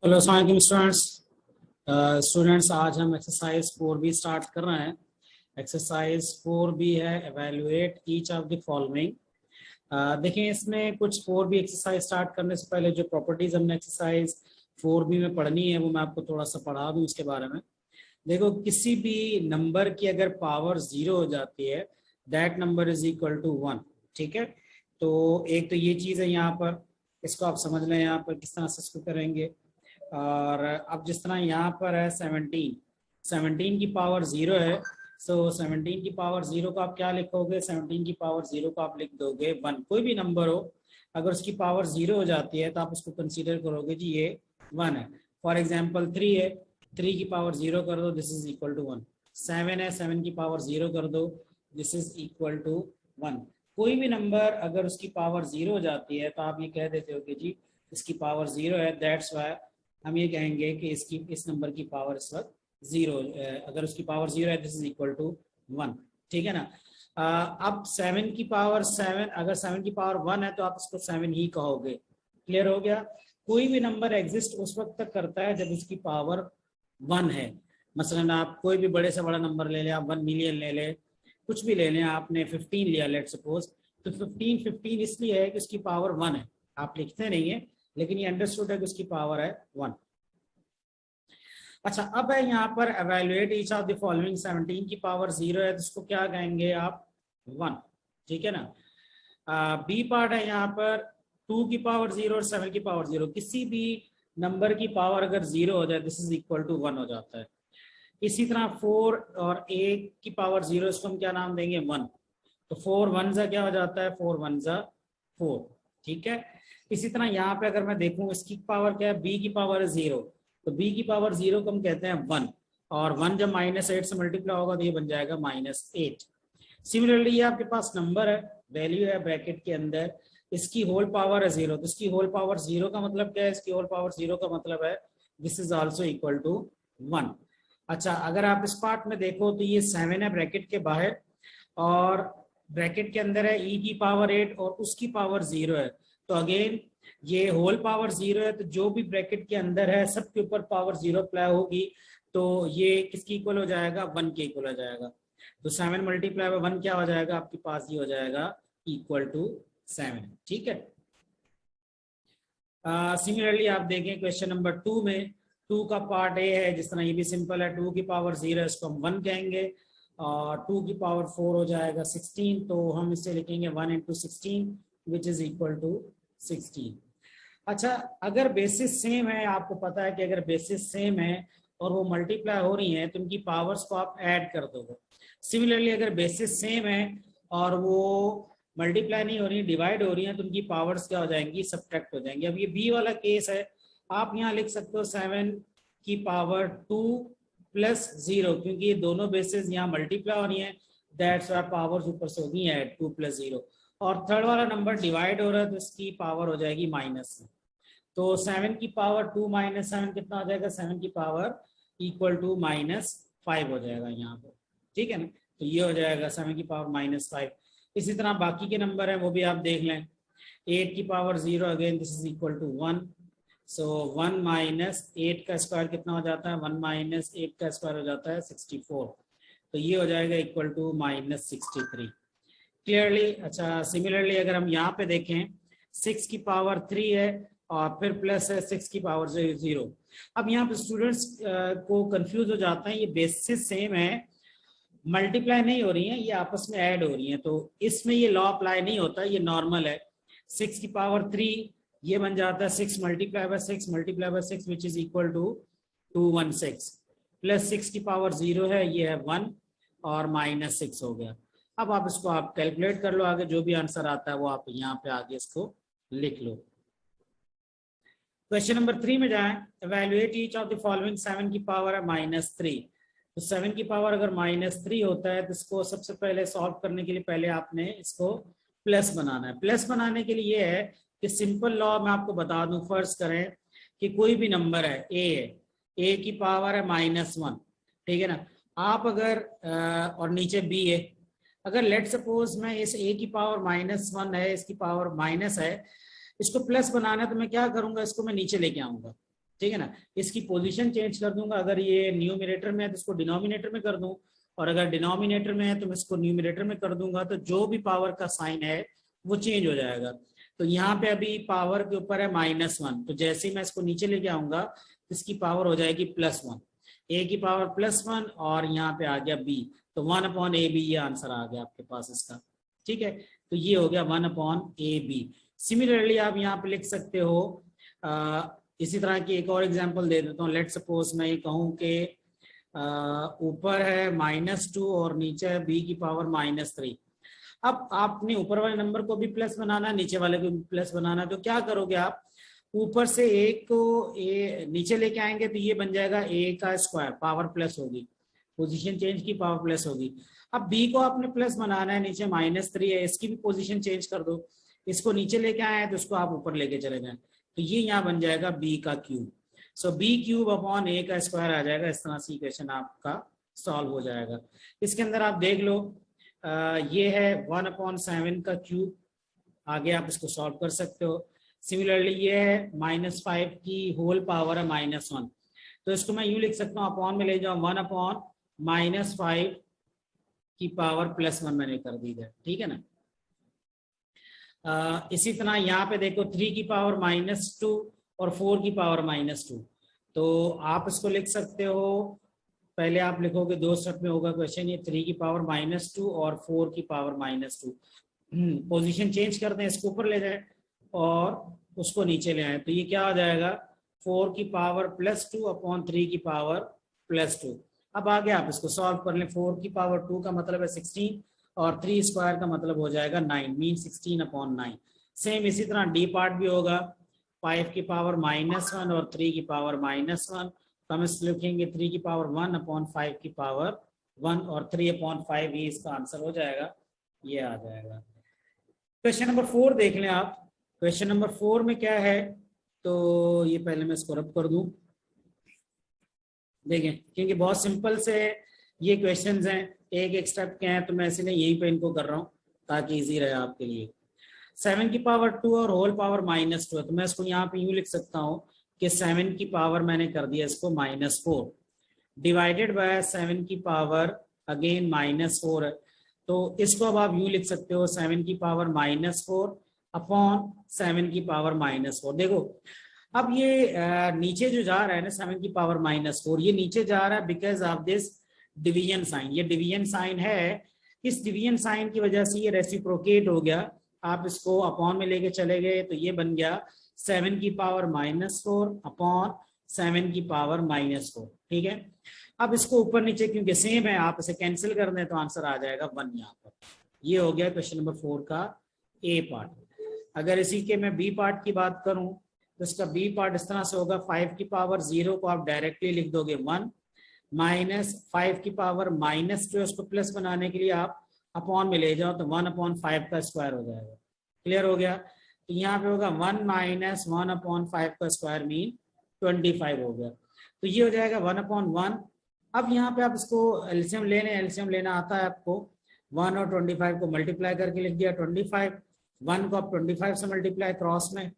Hello अस्सलाम वालेकुम students आज हम एक्सरसाइज 4B स्टार्ट कर रहे हैं। एक्सरसाइज 4B है evaluate each of the following. देखिए इसमें कुछ 4B एक्सरसाइज स्टार्ट करने से पहले जो प्रॉपर्टीज हमने एक्सरसाइज 4B में पढ़नी है वो मैं आपको थोड़ा सा पढ़ा दूं इसके बारे में। देखो किसी भी नंबर की अगर पावर 0 हो जाती है that number is equal to 1। ठीक है, तो एक तो ये चीज़ है यहाँ पर, इसको आप समझ लें यहाँ पर किस तरह से इसको करेंगे। और अब जिस तरह यहाँ पर है 17 की पावर 0 है, सो 17 की पावर 0 को आप क्या लिखोगे, 17 की पावर 0 को आप लिख दोगे 1। कोई भी नंबर हो अगर उसकी पावर 0 हो जाती है तो आप उसको कंसीडर करोगे जी ये 1 है। फॉर एग्जांपल 3 है, 3 की पावर 0 कर दो, दिस इज इक्वल टू 1। 7 है, 7 की पावर 0 कर दो, दिस इज इक्वल टू 1। कोई भी नंबर अगर उसकी पावर 0 हो जाती है तो आप ये कह देते हो कि जी इसकी पावर 0 है, दैट्स वाई हम ये कहेंगे कि इस नंबर की पावर इस वक्त 0, अगर उसकी पावर 0 है दिस इज इक्वल टू 1। ठीक है ना। अब 7 की पावर 7, अगर 7 की पावर 1 है तो आप इसको 7 ही कहोगे। क्लियर हो गया। कोई भी नंबर एग्जिस्ट उस वक्त तक करता है जब इसकी पावर 1 है। मसलन आप कोई भी बड़े से बड़ा नंबर ले लें, आप 1 मिलियन ले लें, कुछ भी ले लें, आपने 15 लिया लेट सपोज, तो 15 इसलिए है कि उसकी पावर 1 है। आप लिखते नहीं है लेकिन ये अंडरस्टूड है कि उसकी पावर है 1। अच्छा, अब है यहाँ पर evaluate each of the following. 17 की पावर 0 है तो इसको क्या कहेंगे आप 1। ठीक है ना। बी पार्ट है यहाँ पर 2 की पावर 0 और 7 की पावर 0। किसी भी नंबर की पावर अगर 0 हो जाए दिस इज इक्वल टू 1 हो जाता है। इसी तरह 4 और 1 की पावर 0, इसको हम क्या नाम देंगे 1। तो 4 1 जा क्या हो जाता है, 4 1 जा 4। ठीक है। इसी तरह यहाँ पे अगर मैं देखूं इसकी पावर क्या है, b की पावर है 0, तो b की पावर 0 को हम कहते हैं 1, और 1 जब -8 से मल्टीप्लाई होगा तो ये बन जाएगा -8। सिमिलरली ये आपके पास नंबर है, वैल्यू है ब्रैकेट के अंदर, इसकी होल पावर है 0, तो इसकी होल पावर 0 का मतलब क्या है, इसकी होल पावर 0 का मतलब है this is also equal to 1। अच्छा, अगर आप इस पार्ट में देखो तो ये 7 है ब्रैकेट के बाहर, और ब्रैकेट के अंदर है e की पावर 8 और उसकी पावर 0 है। तो अगेन ये होल पावर 0 है, तो जो भी ब्रैकेट के अंदर है सबके ऊपर पावर 0 अप्लाई होगी, तो ये किसकी इक्वल हो जाएगा, 1 के इक्वल हो जाएगा। तो 7 मल्टीप्लाई बाय 1 क्या हो जाएगा आपके पास, ये हो जाएगा इक्वल टू 7। ठीक है। सिमिलरली आप देखें क्वेश्चन नंबर 2 में 2 का पार्ट ए है, जिस तरह ये भी सिंपल है, 2 की पावर 0 है इसको हम 1 कहेंगे, और 2 की पावर 4 हो जाएगा 16, तो हम इसे लिखेंगे 1 into 16 which is equal to 16। अच्छा, अगर बेसिस सेम है, आपको पता है कि अगर बेसिस सेम है और वो मल्टीप्लाई हो रही हैं तो उनकी पावर्स को आप ऐड कर दोगे। सिमिलरली अगर बेसिस सेम है और वो मल्टीप्लाई नहीं हो रही है, डिवाइड हो रही है, तो उनकी पावर्स क्या हो जाएंगी, सब्ट्रैक्ट हो जाएंगी। अब ये बी वाला केस है, आप यहाँ लिख सकते हो 7 की पावर 2 प्लस 0, क्योंकि ये दोनों बेसिस यहाँ मल्टीप्लाई हो रही है, दैट्स व्हाई पावर्स ऊपर से होगी ऐड 2 प्लस 0। और थर्ड वाला नंबर डिवाइड हो रहा है तो इसकी पावर हो जाएगी माइनस। तो 7 की पावर 2 माइनस 7 कितना हो जाएगा, 7 की पावर इक्वल टू -5 हो जाएगा यहाँ पर। ठीक है ना, तो ये हो जाएगा 7 की पावर -5। इसी तरह बाकी के नंबर हैं वो भी आप देख लें। 8 की power 0, again this is equal to 1, so 1 minus 8 का स्क्वायर कितना हो जाता है, 1 माइनस 8 का स्क्वायर हो जाता है 64, तो ये हो जाएगा इक्वल टू -63 क्लियरली। अच्छा, सिमिलरली अगर हम यहाँ पे देखें 6 की पावर 3 है और फिर प्लस है 6 की पावर 0। अब यहाँ पे स्टूडेंट्स को कंफ्यूज हो जाता है, ये बेसिस सेम है, मल्टीप्लाई नहीं हो रही है, ये आपस में ऐड हो रही है, तो इसमें ये लॉ अप्लाई नहीं होता, ये नॉर्मल है। 6 की पावर 3 ये बन जाता है 6 multiply by 6 multiply by 6 which is equal to 216, plus 6 की पावर 0 है, ये है 1 और -6 हो गया। अब आप इसको आप कैलकुलेट कर लो, आगे जो भी आंसर आता है वो आप यहाँ पे आगे इसको लिख लो। क्वेश्चन नंबर 3 में जाएं, evaluate each of the following. 7 की पावर है -3, तो 7 की पावर अगर -3 होता है तो इसको सबसे पहले सॉल्व करने के लिए पहले आपने इसको प्लस बनाना है। प्लस बनाने के लिए ये है कि सिंपल लॉ मैं आपको बता दूं, फर्ज करें कि कोई भी नंबर है, ए है, ए की पावर है -1, ठीक है ना। आप अगर और नीचे बी है, अगर लेट सपोज मैं इस ए की पावर -1 है, इसकी पावर माइनस है, इसको प्लस बनाना है तो मैं क्या करूंगा, इसको मैं नीचे लेके आऊंगा। ठीक है ना। इसकी पोजीशन चेंज कर दूंगा, अगर ये न्यूमरेटर में है तो इसको डिनोमिनेटर में कर दूं, और अगर डिनोमिनेटर में है तो मैं इसको न्यूमरेटर में कर दूंगा, तो जो भी पावर का साइन है वो चेंज हो जाएगा। तो यहाँ पे अभी पावर के ऊपर है -1, तो जैसे ही मैं इसको नीचे लेके आऊंगा तो इसकी पावर हो जाएगी +1, a की पावर +1 और यहाँ पे आ गया b, तो 1/ab ये आंसर आ गया आपके पास इसका। ठीक है, तो ये हो गया 1/ab। सिमिलरली आप यहाँ पे लिख सकते हो, इसी तरह की एक और एग्जांपल दे देता हूँ। लेट सपोज मैं ये कहूँ कि ऊपर है -2 और नीचे है b की पावर -3। अब आपने ऊपर वाले नंबर को भी प्लस बनाना, नीचे वाले को भी प्लस बनाना, तो क्या करोगे आप, ऊपर से एक को नीचे लेके आएंगे तो ये बन जाएगा a का स्क्वायर, पावर प्लस होगी, पोजीशन चेंज की, पावर प्लस होगी। अब b को आपने प्लस बनाना है, नीचे -3 है, इसकी भी पोजीशन चेंज कर दो, इसको नीचे लेके आए हैं तो इसको आप ऊपर लेके चले जाएं, तो ये यहाँ बन जाएगा b का क्यूब। सो b³ a का स्क्वायर आ जाएगा। इस तरह से इक्वेशन आपका सॉल्व हो जाएगा। इसके अंदर आप देख लो, ये है 1/7 का क्यूब, आगे आप इसको सॉल्व कर सकते हो। सिमिलरली ये है -5 की होल पावर है -1, तो इसको मैं यूं लिख सकता हूँ, अपॉन में ले जाऊँ 1/-5 की पावर +1 मैंने कर दी है। ठीक है ना। इसी तरह यहाँ पे देखो 3 की पावर -2 और 4 की पावर -2, तो आप इसको लिख सकते हो, पहले आप लिखोगे 2 स्टेप में होगा क्वेश्चन, ये 3 की पावर -2 और 4 की पावर -2, पोजीशन चेंज कर दें, इसको ऊपर ले जाए और उसको नीचे ले आए, तो ये क्या आ जाएगा, 4 की पावर +2/3 की पावर +2। अब आगे आप इसको सॉल्व कर लें, 4 की पावर 2 का मतलब है 16 और 3 स्क्वायर का मतलब हो जाएगा 9, मीन 16/9। सेम इसी तरह डी पार्ट भी होगा, 5 की पावर -1 और 3 की पावर -1, तो हम इसको लिखेंगे 3 की पावर 1/5 की पावर 1 और 3/5 ही इसका आंसर हो जाएगा, ये आ जाएगा। क्वेश्चन नंबर 4 देख लें आप। क्वेश्चन नंबर 4 में क्या है, तो ये पहले मैं इसको रब कर दूं, देखें, क्योंकि बहुत सिंपल से ये क्वेश्चंस हैं, एक स्टेप के हैं, तो मैं इसलिए यहीं पे इनको कर रहा हूँ ताकि इजी रहे आपके लिए। 7 की पावर 2 और होल पावर -2 है, तो मैं इसको यहाँ पे यूं लिख सकता हूँ कि 7 की पावर मैंने कर दिया इसको -4 डिवाइडेड बाय 7 की पावर अगेन -4 है, तो इसको अब आप यूं लिख सकते हो 7 की पावर -4 अपॉन 7 की पावर -4। देखो अब ये नीचे जो जा रहा है ना 7 की पावर -4, ये नीचे जा रहा है because of this division sign, ये डिवीजन साइन है, इस डिवीजन साइन की वजह से ये रेसिप्रोकेट हो गया, आप इसको अपॉन में लेके चले गए तो ये बन गया 7 की पावर -4 अपॉन 7 की पावर -4। ठीक है, अब इसको ऊपर नीचे क्योंकि सेम है, आप इसे कैंसिल कर दें तो आंसर आ जाएगा 1 यहाँ पर। ये हो गया क्वेश्चन नंबर 4 का ए पार्ट। अगर इसी के मैं बी पार्ट की बात करूं तो इसका बी पार्ट इस तरह से होगा, 5 की पावर 0 को आप डायरेक्टली लिख दोगे 1, -5 की पावर -2, उसको प्लस बनाने के लिए आप अपॉन में ले जाओ तो 1/5 का स्क्वायर हो जाएगा। क्लियर हो गया, तो यहाँ पे होगा 1 - 1/5 का स्क्वायर मीन 25 हो गया, तो ये हो जाएगा 1/1। अब यहाँ पे आप इसको एलसीएम ले लें, एलसीएम लेना आता है आपको, 1 और 25 को मल्टीप्लाई करके लिख दिया 25, 1 को आप 25 से मल्टीप्लाई क्रॉस में,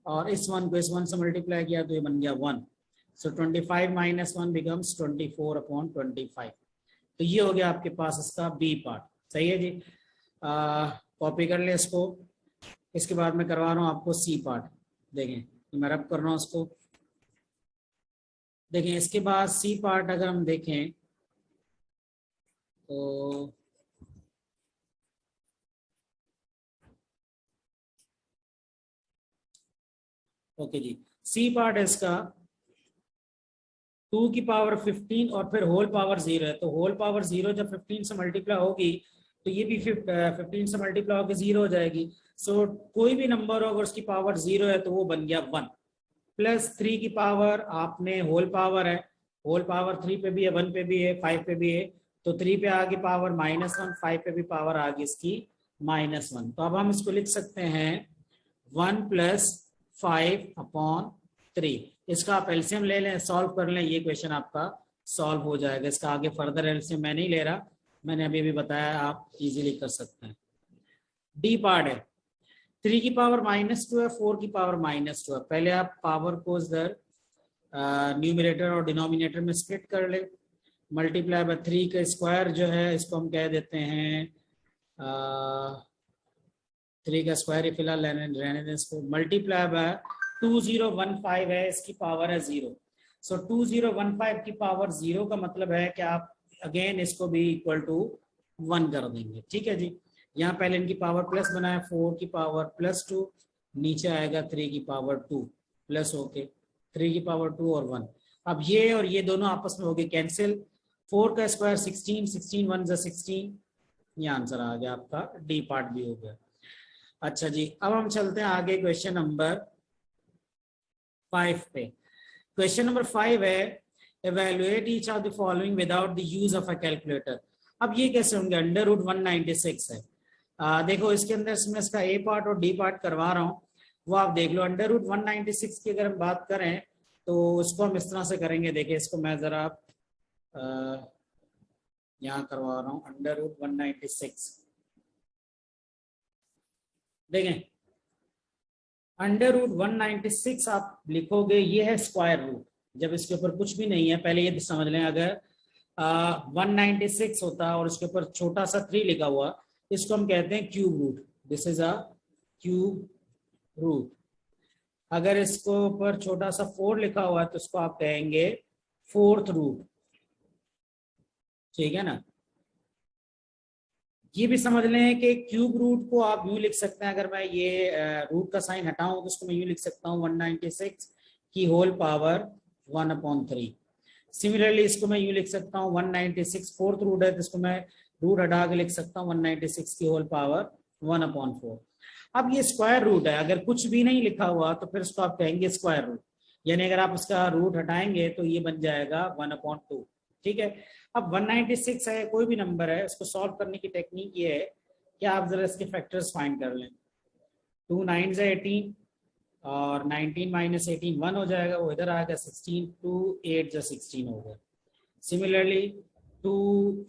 और इस 1 को इस 1 से मल्टीप्लाई किया तो ये बन गया 1, सो 25 - 1 बिकम्स 24/25। तो ये हो गया आपके पास इसका बी पार्ट। सही है जी, कॉपी कर ले इसको। इसके बाद मैं करवा रहा हूँ आपको सी पार्ट, देखें मैं रब कर रहा हूँ उसको। देखें इसके बाद सी पार्ट अगर हम देखें तो ओके जी, सी पार्ट है इसका 2 की पावर 15 और फिर होल पावर 0 है, तो होल पावर 0 जब 15 से मल्टीप्लाई होगी तो ये भी 15 से मल्टीप्लाई होकर 0 हो जाएगी। सो कोई भी नंबर हो अगर उसकी पावर 0 है तो वो बन गया 1, प्लस 3 की पावर आपने होल पावर है, होल पावर 3 पे भी है, 1 पे भी है, 5 पे भी है, तो 3 पे आगे पावर -1, 5 पे भी पावर आ गई इसकी -1, तो अब हम इसको लिख सकते हैं 1 + 5/3। इसका आप एलसीएम ले लें, सॉल्व कर लें, ये क्वेश्चन आपका सॉल्व हो जाएगा। इसका आगे फर्दर एलसीएम मैं नहीं ले रहा, मैंने अभी भी बताया, आप इजीली कर सकते हैं। डी पार्ट है 3 की पावर -2 है, 4 की पावर -2 है, पहले आप पावर को इधर न्यूमरेटर और डिनोमिनेटर में स्प्लिट कर ले, मल्टीप्लाई बाय 3 का स्क्वायर जो है इसको हम कह देते हैं 3 का स्क्वायर ही फिलहाल रहने दें इसको, मल्टीप्लाई बाय 2015 है, इसकी पावर है 0। सो 2015 की पावर 0 का मतलब है कि आप अगेन इसको भी इक्वल टू 1 कर देंगे। ठीक है जी, यहाँ पहले इनकी पावर प्लस बनाया, 4 की पावर प्लस 2, नीचे आएगा 3 की पावर 2 प्लस ओके 3 की पावर 2 और 1। अब ये और ये दोनों आपस में हो गए कैंसिल, 4 का स्क्वायर 16, 16 1 जा 16, ये आंसर आ गया आपका, डी पार्ट भी हो गया। अच्छा जी, अब हम चलते हैं आगे क्वेश्चन नंबर 5 पे। क्वेश्चन नंबर 5 है evaluate each of the following without the use of a calculator। अब ये कैसे होंगे, अंडर रूट 196 है। देखो इसके अंदर मैं इसका ए पार्ट और डी पार्ट करवा रहा हूँ, वो आप देख लो। अंडर रूट 196 की अगर हम बात करें तो उसको हम इस तरह से करेंगे, देखिए इसको मैं जरा यहाँ करवा रहा हूँ। अंडर रूट 196 देखें, अंडर रूट 196 आप लिखोगे, ये है स्क्वायर रूट, जब इसके ऊपर कुछ भी नहीं है। पहले ये समझ लें, अगर 196 होता और उसके ऊपर छोटा सा 3 लिखा हुआ, इसको हम कहते हैं cube root, this is a cube root. अगर इसको ऊपर छोटा सा 4 लिखा हुआ है तो इसको आप कहेंगे फोर्थ रूट। ठीक है ना, ये भी समझ लें कि क्यूब रूट को आप यूं लिख सकते हैं, अगर मैं ये रूट का साइन हटाऊं तो उसको मैं यूं लिख सकता हूं 196 की होल पावर 1/3। सिमिलरली इसको मैं यूं लिख सकता हूं 196 फोर्थ रूट है तो इसको मैं रूट हटा के लिख सकता हूं 196 की होल पावर 1/4। अब ये स्क्वायर रूट है, अगर कुछ भी नहीं लिखा हुआ तो फिर इसको आप कहेंगे स्क्वायर रूट, यानी अगर आप इसका रूट हटाएंगे तो ये बन जाएगा 1/2। ठीक है, अब 196 है, कोई भी नंबर है, इसको सॉल्व करने की टेक्निक ये है कि आप जरा इसके फैक्टर्स फाइंड कर लें। 2 9 से 18 और 19 माइनस 18 1 हो जाएगा, वो इधर आएगा 16, 2 8 जा 16 हो गया। सिमिलरली 2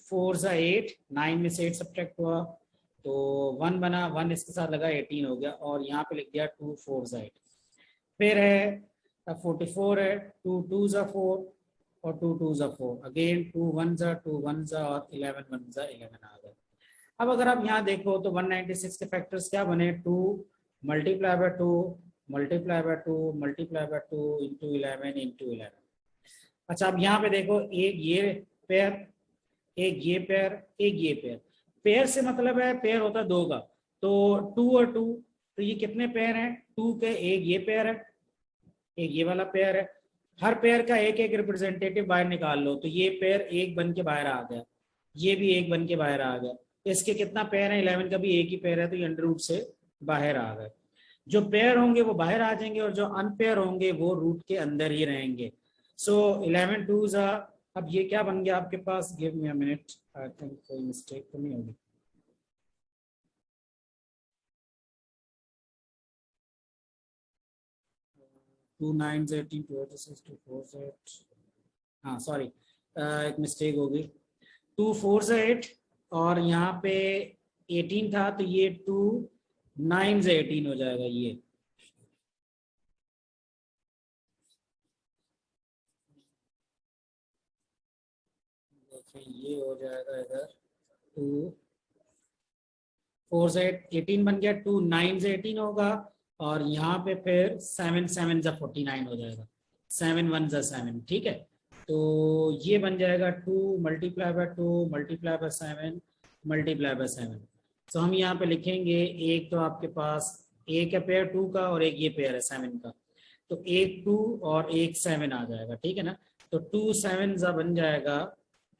4 जा 8, 9 में से 8 सब्ट्रैक्ट हुआ तो 1 बना, 1 इसके साथ लगा 18 हो गया, और यहाँ पे लिख दिया 2 4 जा 8। फिर है 44 है, 2 2 जा 4 और 2 2 जा 4, अगेन 2 1 जा 2 1 जा और 11 1 जा 11 आ गया। अब अगर आप यहाँ देखो तो 196 के फैक्टर्स क्या बने, 2 multiply by 2 multiply by 2 multiply by 2 into 11 into 11। अच्छा, अब यहाँ पे देखो, एक ये पेयर, एक ये पेयर, एक ये पेयर। पेयर से मतलब है पेयर होता है 2 का, तो 2 और 2, तो ये कितने पेयर हैं, 2 के एक ये पेयर है, एक ये वाला पेयर है। हर पेयर का एक एक रिप्रेजेंटेटिव बाहर निकाल लो, तो ये पेयर एक बन के बाहर आ गया, ये भी एक बन के बाहर आ गया। इसके कितना पेयर है, 11 का भी एक ही पेयर है, तो ये अंडर रूट से बाहर आ गए। जो पेयर होंगे वो बाहर आ जाएंगे और जो अनपेयर होंगे वो रूट के अंदर ही रहेंगे। सो 11 2s। अब ये क्या बन गया आपके पास, give me a minute, I think कोई मिस्टेक तो नहीं होगी। टू 9 18 2 6 2 4 8, हाँ सॉरी एक मिस्टेक हो गई, 2 4 8 और यहाँ पे 18 था, तो ये 2 9 से 18 हो जाएगा। ये हो जाएगा इधर 2 4 से 18 बन गया, 2 9 से 18 होगा, और यहाँ पे फिर 7 7 जा 49 हो जाएगा, 7 1 जा 7। ठीक है, तो ये बन जाएगा 2 multiply by 2 multiply by 7 multiply by 7। तो हम यहाँ पे लिखेंगे, एक तो आपके पास एक है पेयर 2 का और एक ये पेयर है 7 का, तो एक 2 और एक 7 आ जाएगा। ठीक है ना, तो 2 7 जा बन जाएगा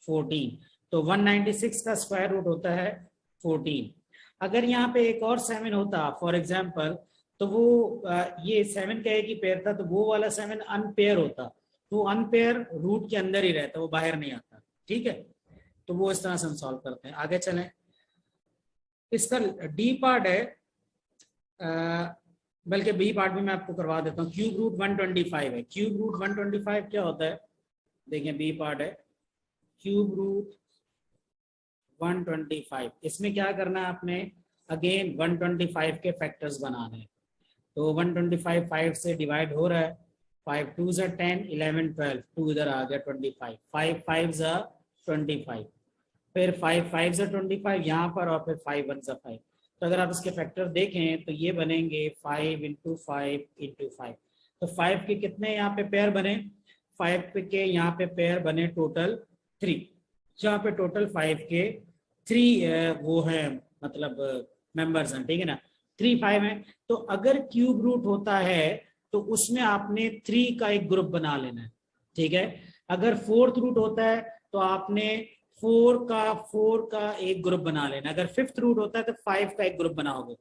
14। तो 196 का स्क्वायर रूट होता है 14। अगर यहाँ पे एक और 7 होता फॉर एग्जाम्पल, तो वो ये 7 का एक ही पेयर था, तो वो वाला 7 अनपेयर होता, तो अनपेयर रूट के अंदर ही रहता, वो बाहर नहीं आता। ठीक है, तो वो इस तरह से हम सॉल्व करते हैं। आगे चलें, इसका डी पार्ट है, बल्कि बी पार्ट भी मैं आपको करवा देता हूँ। क्यूब रूट 125 है, क्यूब रूट 125 क्या होता है, देखिए बी पार्ट है क्यूब रूट 125। इसमें क्या करना है आपने, अगेन 125 के फैक्टर्स बनाने हैं। तो 125 5 से डिवाइड हो रहा है, 5 2 ज़ा 10, 11 12, 2 इधर आ गया 25, 5 5 ज़ा 25, फिर 5 5 ज़ा 25 यहाँ पर, और फिर 5 1 ज़ा 5। तो अगर आप इसके फैक्टर देखें तो ये बनेंगे 5 इंटू 5 इंटू 5। तो 5 के कितने यहाँ पे पेयर बने, 5 के यहाँ पे पेयर बने टोटल 3, जहाँ पे टोटल 5 के 3 वो है, मतलब मेंबर्स हैं, ठीक है ना, 3 5 है। तो अगर क्यूब रूट होता है तो उसमें आपने 3 का एक ग्रुप बना लेना है, ठीक है। अगर फोर्थ रूट होता है तो आपने 4 का एक ग्रुप बना लेना। अगर फिफ्थ रूट होता है तो 5 का एक ग्रुप बनाओगे।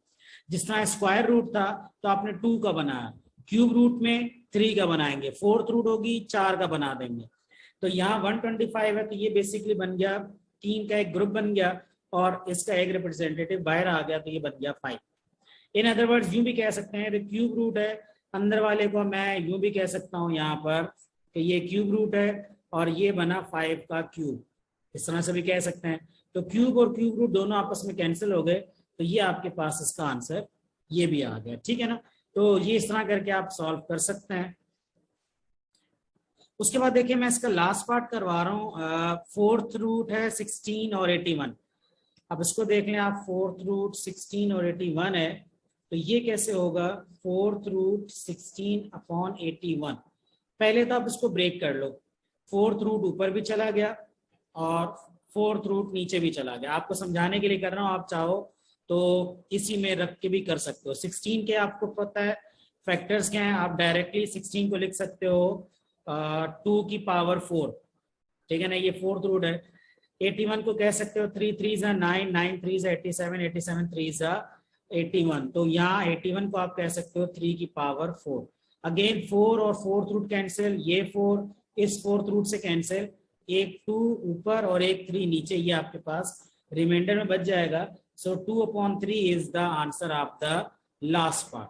जिस तरह स्क्वायर रूट था तो आपने 2 का बनाया, क्यूब रूट में 3 का बनाएंगे, फोर्थ रूट होगी 4 का बना देंगे। तो यहाँ 125 है तो ये बेसिकली बन गया 3 का एक ग्रुप बन गया, और इसका एक रिप्रेजेंटेटिव बाहर आ गया, तो ये बन गया 5। इन अदर वर्ड्स यूं भी कह सकते हैं, क्यूब रूट है, अंदर वाले को मैं यूं भी कह सकता हूं यहाँ पर कि ये क्यूब रूट है और ये बना 5 का क्यूब, इस तरह से भी कह सकते हैं। तो क्यूब और क्यूब रूट दोनों आपस में कैंसिल हो गए, तो ये आपके पास इसका आंसर ये भी आ गया, ठीक है ना। तो ये इस तरह करके आप सॉल्व कर सकते हैं। उसके बाद देखिए मैं इसका लास्ट पार्ट करवा रहा हूँ। फोर्थ रूट है 16 और 81। अब इसको देख लें आप, फोर्थ रूट 16 और 81 है, तो ये कैसे होगा, फोर्थ रूट 16 अपॉन 81। पहले तो आप इसको ब्रेक कर लो, फोर्थ रूट ऊपर भी चला गया और फोर्थ रूट नीचे भी चला गया। आपको समझाने के लिए कर रहा हूँ, आप चाहो तो इसी में रख के भी कर सकते हो। 16 के आपको पता है फैक्टर्स क्या हैं, आप डायरेक्टली 16 को लिख सकते हो 2 की पावर 4, ठीक है ना, ये फोर्थ रूट है। 81 को कह सकते हो 3 3 ज़ा 9, 9 3 ज़ा 87, 87 3 ज़ा 81। तो यहाँ 81 को आप कह सकते हो 3 की पावर 4। अगेन 4 और फोर्थ रूट कैंसिल, ये 4 इस फोर्थ रूट से कैंसिल, एक 2 ऊपर और एक 3 नीचे, ये आपके पास रिमाइंडर में बच जाएगा। सो 2/3 is the answer of the last part.